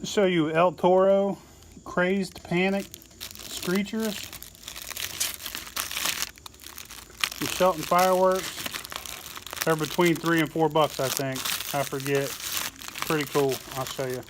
show you El Toro Crazed Panic Screechers. The Shelton Fireworks. They're between $3 and $4, I think. I forget. Pretty cool. I'll show you.